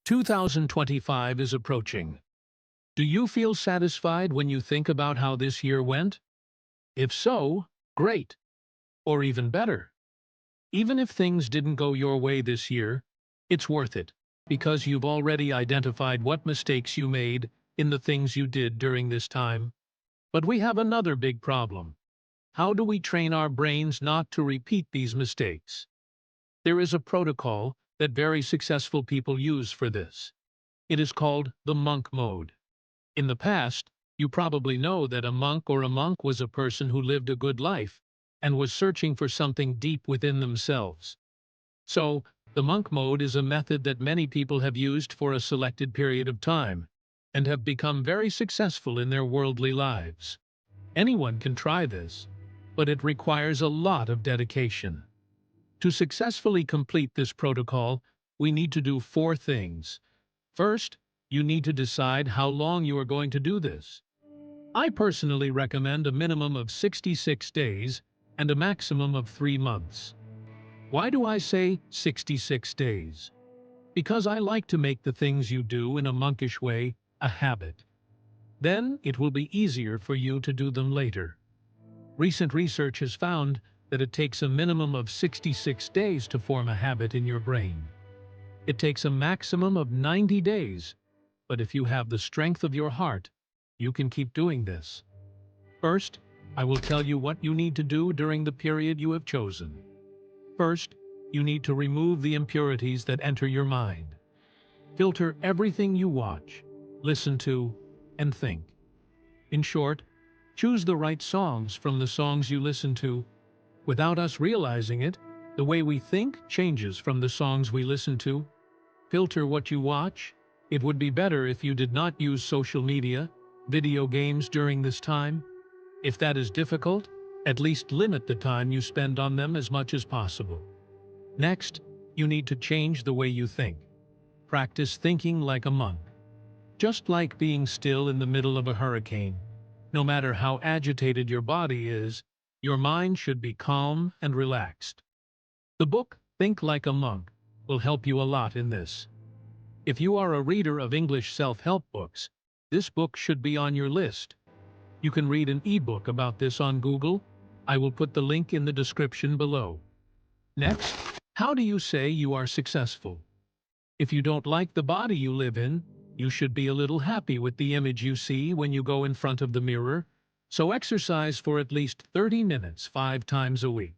2025 is approaching. Do you feel satisfied when you think about how this year went? If so, great. Or even better. Even if things didn't go your way this year, it's worth it, because you've already identified what mistakes you made in the things you did during this time. But we have another big problem. How do we train our brains not to repeat these mistakes? There is a protocol that very successful people use for this. It is called the monk mode. In the past, you probably know that a monk was a person who lived a good life and was searching for something deep within themselves. So, the monk mode is a method that many people have used for a selected period of time and have become very successful in their worldly lives. Anyone can try this, but it requires a lot of dedication. To successfully complete this protocol, we need to do four things. First, you need to decide how long you are going to do this. I personally recommend a minimum of 66 days and a maximum of 3 months. Why do I say 66 days? Because I like to make the things you do in a monkish way a habit. Then it will be easier for you to do them later. Recent research has found that it takes a minimum of 66 days to form a habit in your brain. It takes a maximum of 90 days. But if you have the strength of your heart, you can keep doing this. First, I will tell you what you need to do during the period you have chosen. First, you need to remove the impurities that enter your mind. Filter everything you watch, listen to, and think. In short, choose the right songs from the songs you listen to. Without us realizing it, the way we think changes from the songs we listen to. Filter what you watch. It would be better if you did not use social media, video games during this time. If that is difficult, at least limit the time you spend on them as much as possible. Next, you need to change the way you think. Practice thinking like a monk. Just like being still in the middle of a hurricane. No matter how agitated your body is, your mind should be calm and relaxed. The book, Think Like a Monk, will help you a lot in this. If you are a reader of English self-help books, this book should be on your list. You can read an ebook about this on Google. I will put the link in the description below. Next, how do you say you are successful? If you don't like the body you live in, you should be a little happy with the image you see when you go in front of the mirror. So exercise for at least 30 minutes 5 times a week.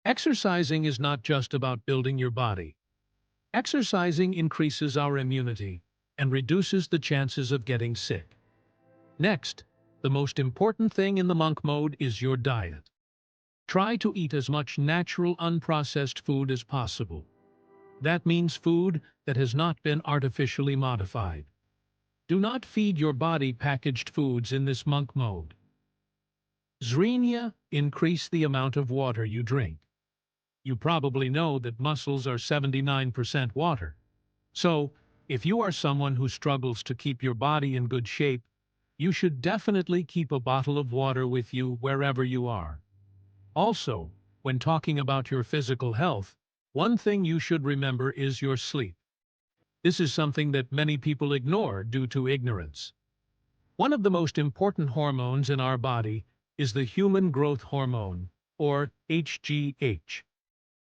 Exercising is not just about building your body. Exercising increases our immunity and reduces the chances of getting sick. Next, the most important thing in the monk mode is your diet. Try to eat as much natural, unprocessed food as possible. That means food that has not been artificially modified. Do not feed your body packaged foods in this monk mode. Zrenia, increase the amount of water you drink. You probably know that muscles are 79% water. So, if you are someone who struggles to keep your body in good shape, you should definitely keep a bottle of water with you wherever you are. Also, when talking about your physical health, one thing you should remember is your sleep. This is something that many people ignore due to ignorance. One of the most important hormones in our body is the human growth hormone, or HGH.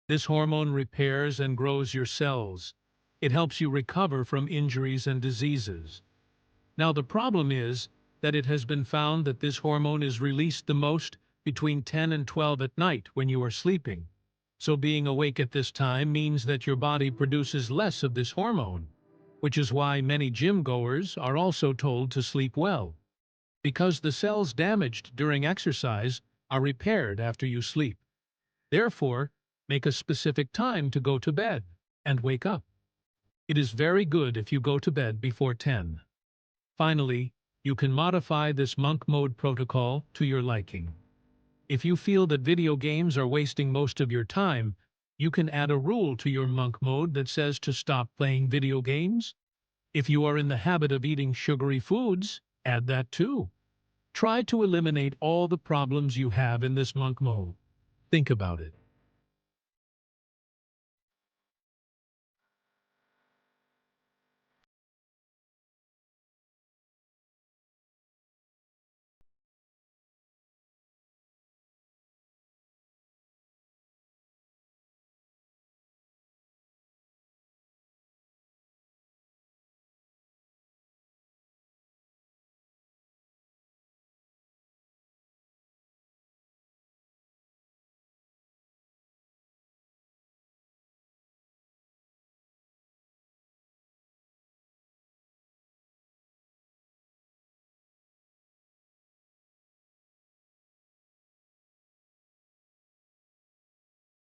This hormone repairs and grows your cells. It helps you recover from injuries and diseases. Now the problem is that it has been found that this hormone is released the most between 10 and 12 at night when you are sleeping. So being awake at this time means that your body produces less of this hormone, which is why many gym goers are also told to sleep well. Because the cells damaged during exercise are repaired after you sleep. Therefore, make a specific time to go to bed and wake up. It is very good if you go to bed before 10. Finally, you can modify this monk mode protocol to your liking. If you feel that video games are wasting most of your time, you can add a rule to your monk mode that says to stop playing video games. If you are in the habit of eating sugary foods, add that too. Try to eliminate all the problems you have in this monk mode. Think about it.